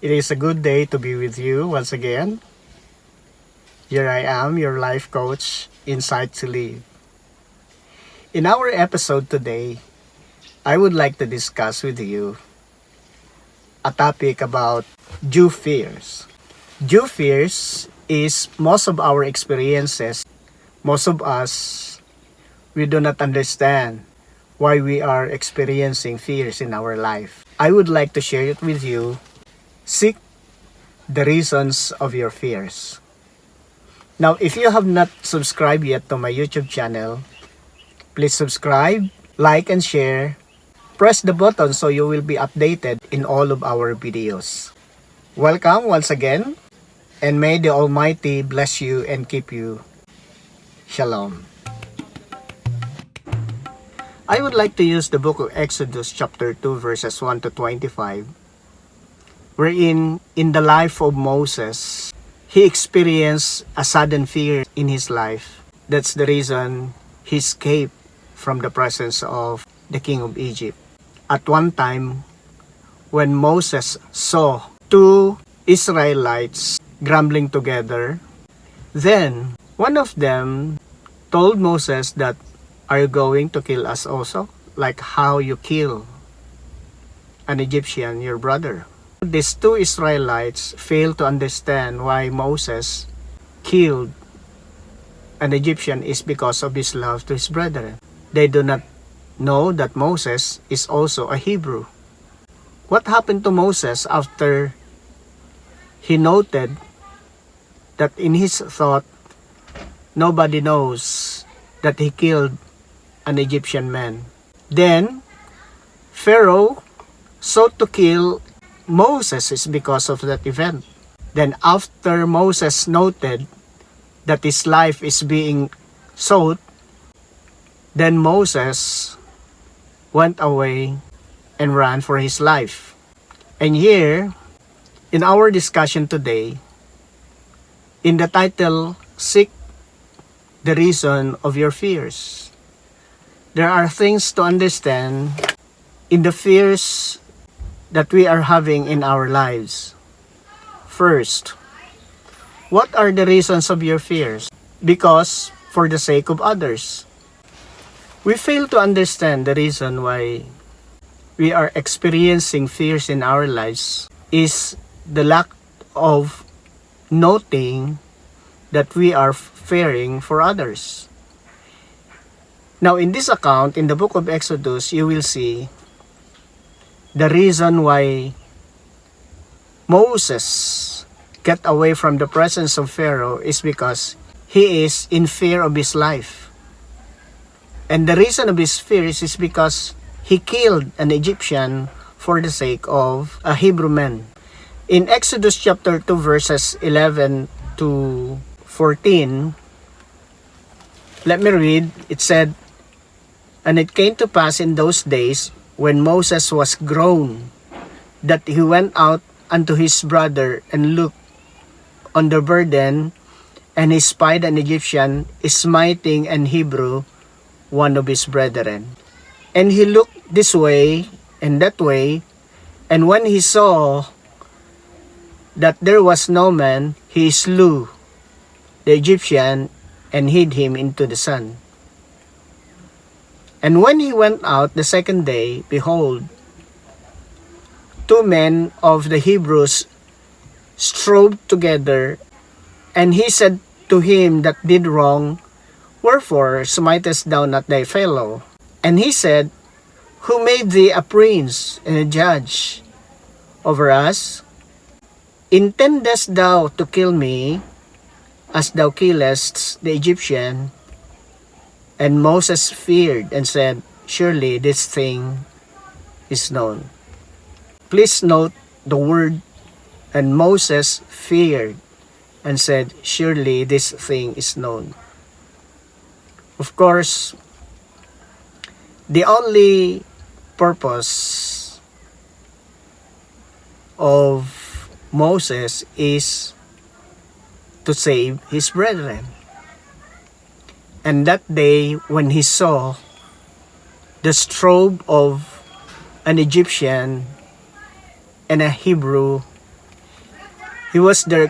It is a good day to be with you once again. Here I am, your life coach, Insight to Live. In our episode today, I would like to discuss with you a topic about due fears. Due fears is most of our experiences. Most of us, we do not understand why we are experiencing fears in our life. I would like to share it with you. Seek the reasons of your fears. Now, if you have not subscribed yet to my YouTube channel, please subscribe, like, and share. Press the button so you will be updated in all of our videos. Welcome once again, and may the Almighty bless you and keep you. Shalom. I would like to use the book of Exodus chapter 2 verses 1 to 25, wherein in the life of Moses, he experienced a sudden fear in his life. That's the reason he escaped from the presence of the king of Egypt. At one time, when Moses saw two Israelites grumbling together, then one of them told Moses that, "Are you going to kill us also? Like how you kill an Egyptian, your brother?" These two Israelites failed to understand why Moses killed an Egyptian is because of his love to his brethren. They do not know that Moses is also a Hebrew. What happened to Moses after he noted that in his thought, nobody knows that he killed an Egyptian man? Then, Pharaoh sought to kill Moses is because of that event. Then after Moses noted that his life is being sought, then Moses went away and ran for his life. And here, in our discussion today, in the title, Seek the Reason of Your Fears, there are things to understand in the fears that we are having in our lives. First, what are the reasons of your fears? Because for the sake of others. We fail to understand the reason why we are experiencing fears in our lives is the lack of noting that we are fearing for others. Now, in this account, in the book of Exodus, you will see the reason why Moses got away from the presence of Pharaoh is because he is in fear of his life. And the reason of his fear is because he killed an Egyptian for the sake of a Hebrew man. In Exodus chapter 2 verses 11 to 14, let me read. It said, "And it came to pass in those days, when Moses was grown, that he went out unto his brother and looked on the burden, and he spied an Egyptian smiting an Hebrew, one of his brethren. And he looked this way and that way, and when he saw that there was no man, he slew the Egyptian and hid him into the sand. And when he went out the second day, behold, two men of the Hebrews strove together, and he said to him that did wrong, Wherefore smitest thou not thy fellow? And he said, Who made thee a prince and a judge over us? Intendest thou to kill me, as thou killest the Egyptian? And Moses feared and said, Surely this thing is known." Please note the word, "and Moses feared and said, Surely this thing is known." Of course, the only purpose of Moses is to save his brethren. And that day, when he saw the strobe of an Egyptian and a Hebrew He was there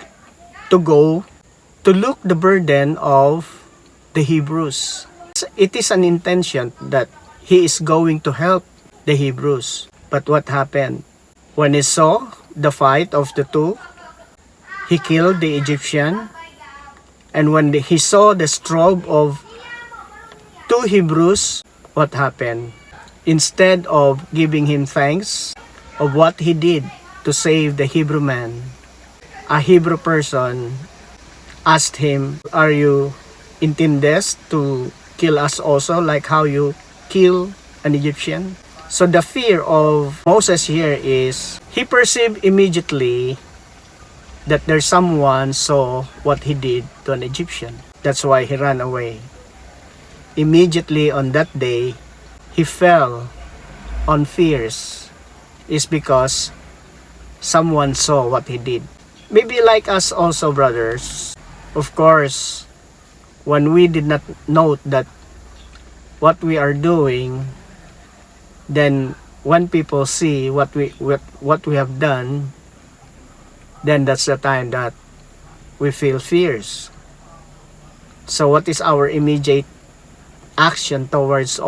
to go to look the burden of the Hebrews. It is an intention that he is going to help the Hebrews. But what happened? When he saw the fight of the two, he killed the Egyptian. And when he saw the stroke of two Hebrews, what happened? Instead of giving him thanks of what he did to save the Hebrew man, a Hebrew person asked him, "Are you intended to kill us also like how you kill an Egyptian?" So the fear of Moses here is he perceived immediately that there's someone saw what he did to an Egyptian. That's why he ran away. Immediately on that day, he fell on fears. Is because someone saw what he did. Maybe like us also, brothers. Of course, when we did not note that what we are doing, then when people see what we have done, then that's the time that we feel fears. So what is our immediate action towards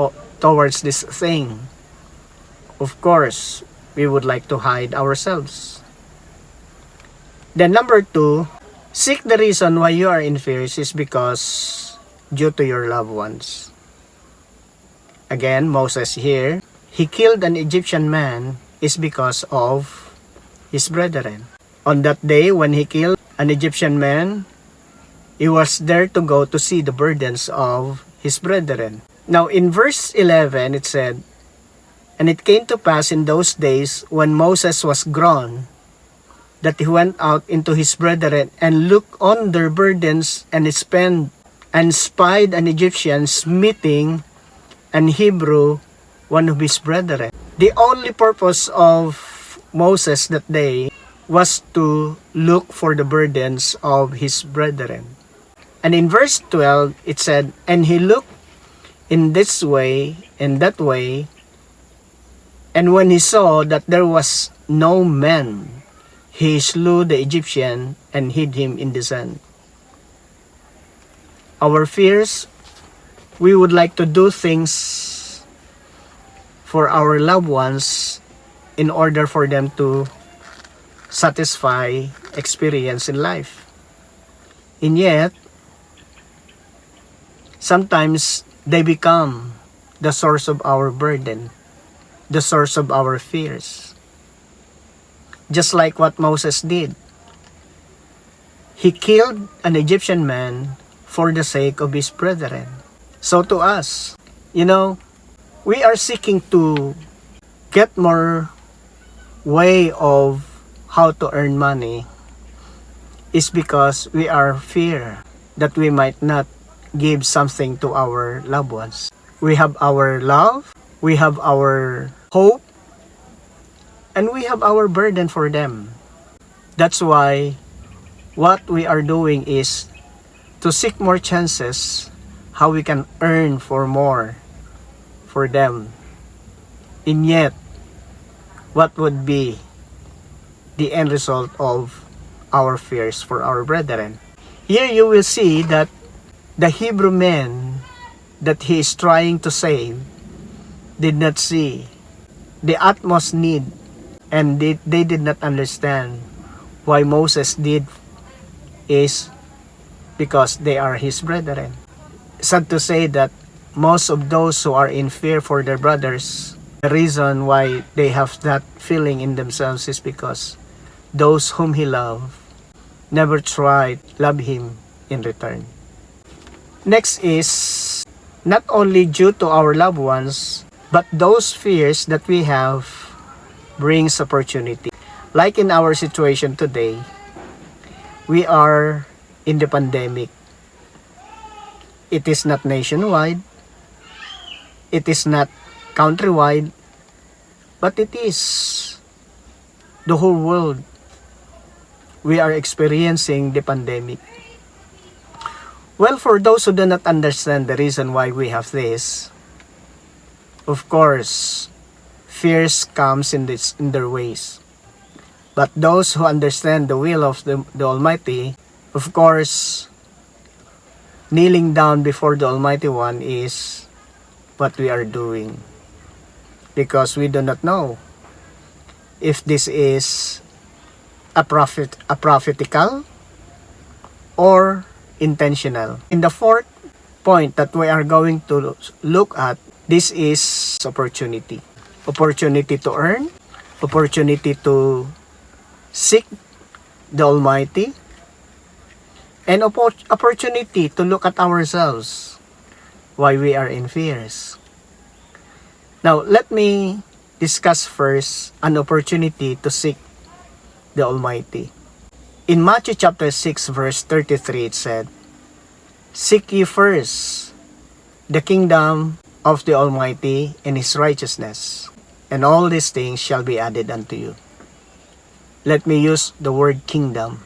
this thing? Of course, we would like to hide ourselves. Then number 2, seek the reason why you are in fears is because due to your loved ones. Again, Moses here, he killed an Egyptian man is because of his brethren. On that day when he killed an Egyptian man, he was there to go to see the burdens of his brethren. Now in verse 11 it said, "And it came to pass in those days when Moses was grown, that he went out into his brethren and looked on their burdens and spied an Egyptian smitten an Hebrew, one of his brethren." The only purpose of Moses that day was to look for the burdens of his brethren. And in verse 12 it said, "And he looked in this way and that way, and when he saw that there was no man, he slew the Egyptian and hid him in the sand." Our fears, we would like to do things for our loved ones in order for them to satisfy experience in life. And yet, sometimes they become the source of our burden, the source of our fears. Just like what Moses did. He killed an Egyptian man for the sake of his brethren. So to us, we are seeking to get more way of how to earn money is because we are fear that we might not give something to our loved ones. We have our love, we have our hope, and we have our burden for them. That's why what we are doing is to seek more chances how we can earn for more for them. And yet, what would be the end result of our fears for our brethren? Here you will see that the Hebrew men that he is trying to save did not see the utmost need, and they did not understand why Moses did is because they are his brethren. Sad to say that most of those who are in fear for their brothers, the reason why they have that feeling in themselves is because those whom he loved never tried love him in return. Next is not only due to our loved ones, but those fears that we have brings opportunity. Like in our situation today, we are in the pandemic. It is not nationwide, it is not countrywide, but it is the whole world. We are experiencing the pandemic. Well, for those who do not understand the reason why we have this, of course, fears comes in their ways. But those who understand the will of the Almighty, of course, kneeling down before the Almighty One is what we are doing. Because we do not know if this is a prophetical or intentional. In the fourth point that we are going to look at, this is opportunity. Opportunity to earn, opportunity to seek the Almighty, and opportunity to look at ourselves why we are in fears. Now, let me discuss first an opportunity to seek the Almighty. In Matthew chapter 6 verse 33 it said, "Seek ye first the kingdom of the Almighty and His righteousness, and all these things shall be added unto you." Let me use the word kingdom.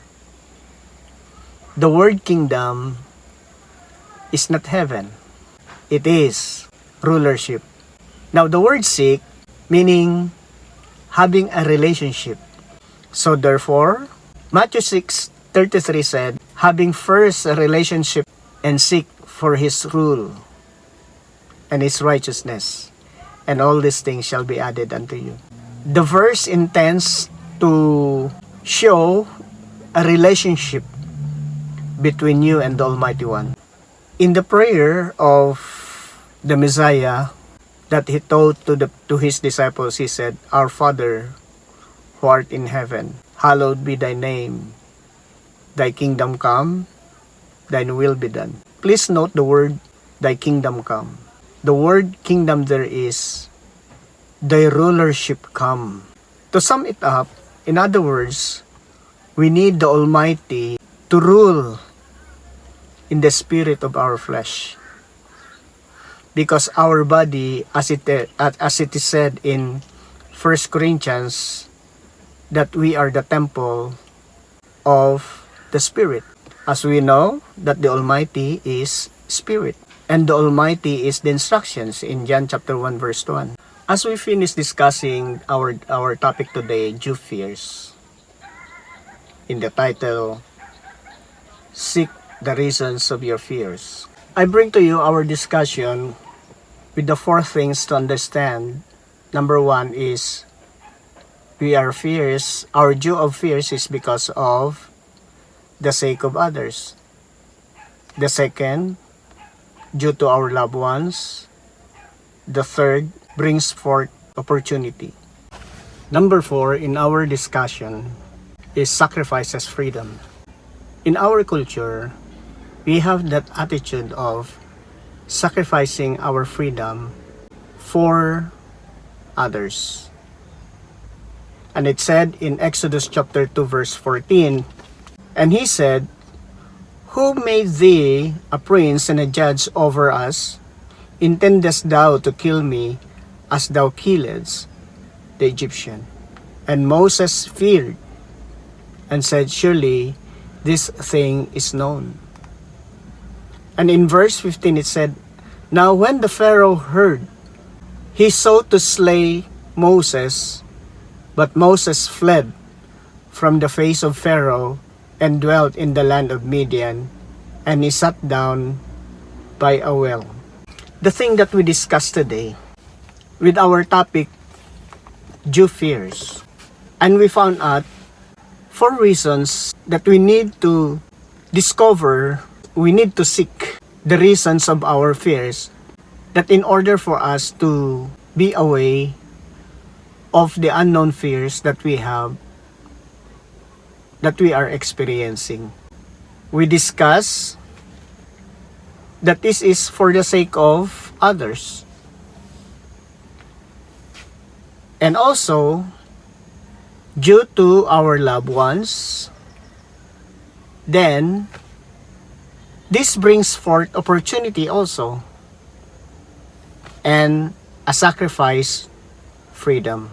The word kingdom is not heaven. It is rulership. Now the word seek, meaning having a relationship. So therefore, Matthew 6:33 said, having first a relationship and seek for His rule and His righteousness, and all these things shall be added unto you. The verse intends to show a relationship between you and the Almighty One. In the prayer of the Messiah that He taught to His disciples, He said, "Our Father, who art in heaven, hallowed be thy name. Thy kingdom come, thine will be done." Please note the word, thy kingdom come. The word kingdom there is, thy rulership come. To sum it up, in other words, we need the Almighty to rule in the spirit of our flesh. Because our body, as it is said in 1 Corinthians, that we are the temple of the Spirit. As we know that the Almighty is Spirit, and the Almighty is the instructions in John chapter 1 verse 1. As we finish discussing our topic today, Jew fears, in the title, Seek the Reasons of Your Fears, I bring to you our discussion with the four things to understand. Number one is, we are fears. Our due of fears is because of the sake of others. The second, due to our loved ones. The third, brings forth opportunity. Number four in our discussion is sacrifice as freedom. In our culture, we have that attitude of sacrificing our freedom for others. And it said in Exodus chapter 2 verse 14, "And he said, Who made thee a prince and a judge over us? Intendest thou to kill me as thou killedst the Egyptian?" And Moses feared and said, "Surely this thing is known." And in verse 15 it said, "Now when the Pharaoh heard, he sought to slay Moses, but Moses fled from the face of Pharaoh and dwelt in the land of Midian, and he sat down by a well." The thing that we discussed today with our topic, Jew fears, and we found out 4 reasons that we need to discover, we need to seek the reasons of our fears, that in order for us to be away of the unknown fears that we have, that we are experiencing. We discuss that this is for the sake of others. And also, due to our loved ones. Then, this brings forth opportunity also, and a sacrifice, freedom.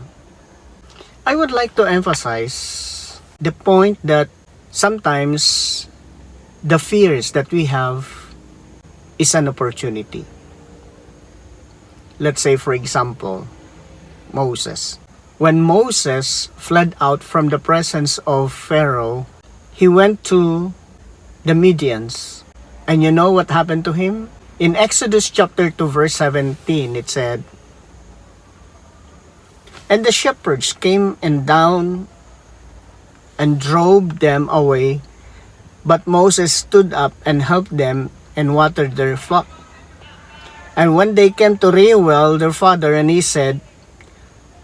I would like to emphasize the point that sometimes the fears that we have is an opportunity. Let's say, for example, Moses. when Moses fled out from the presence of Pharaoh, he went to the Midians. And you know what happened to him? In Exodus chapter 2 verse 17, it said, "And the shepherds came and down and drove them away, but Moses stood up and helped them and watered their flock. And when they came to Reuel, their father, and he said,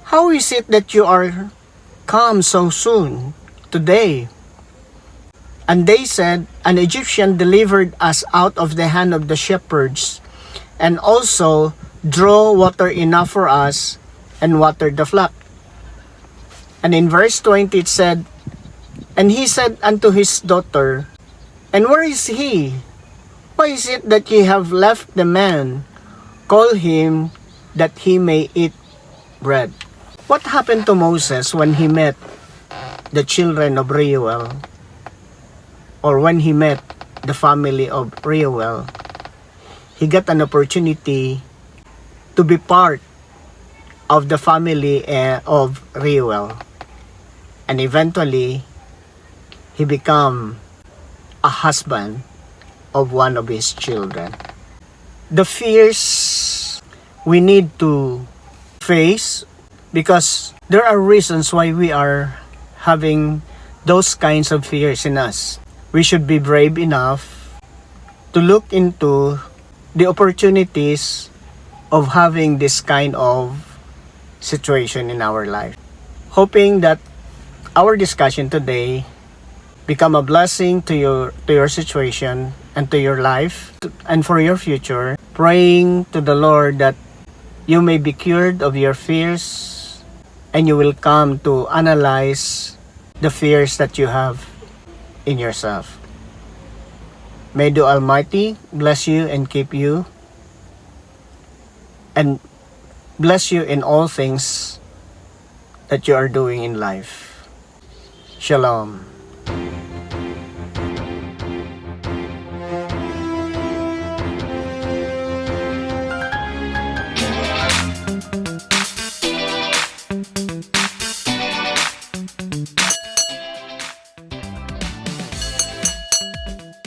'How is it that you are come so soon today?' And they said, 'An Egyptian delivered us out of the hand of the shepherds, and also drew water enough for us, and watered the flock.' And in verse 20 it said, 'And he said unto his daughter, And where is he? Why is it that ye have left the man? Call him, that he may eat bread.'" What happened to Moses when he met the children of Reuel? Or when he met the family of Reuel? He got an opportunity to be part of the family of Reuel. And eventually, he became a husband of one of his children. The fears we need to face, because there are reasons why we are having those kinds of fears in us. We should be brave enough to look into the opportunities of having this kind of situation in our life. Hoping that our discussion today become a blessing to your situation and to your life and for your future. Praying to the Lord that you may be cured of your fears and you will come to analyze the fears that you have in yourself. May the Almighty bless you and keep you, and bless you in all things that you are doing in life. Shalom.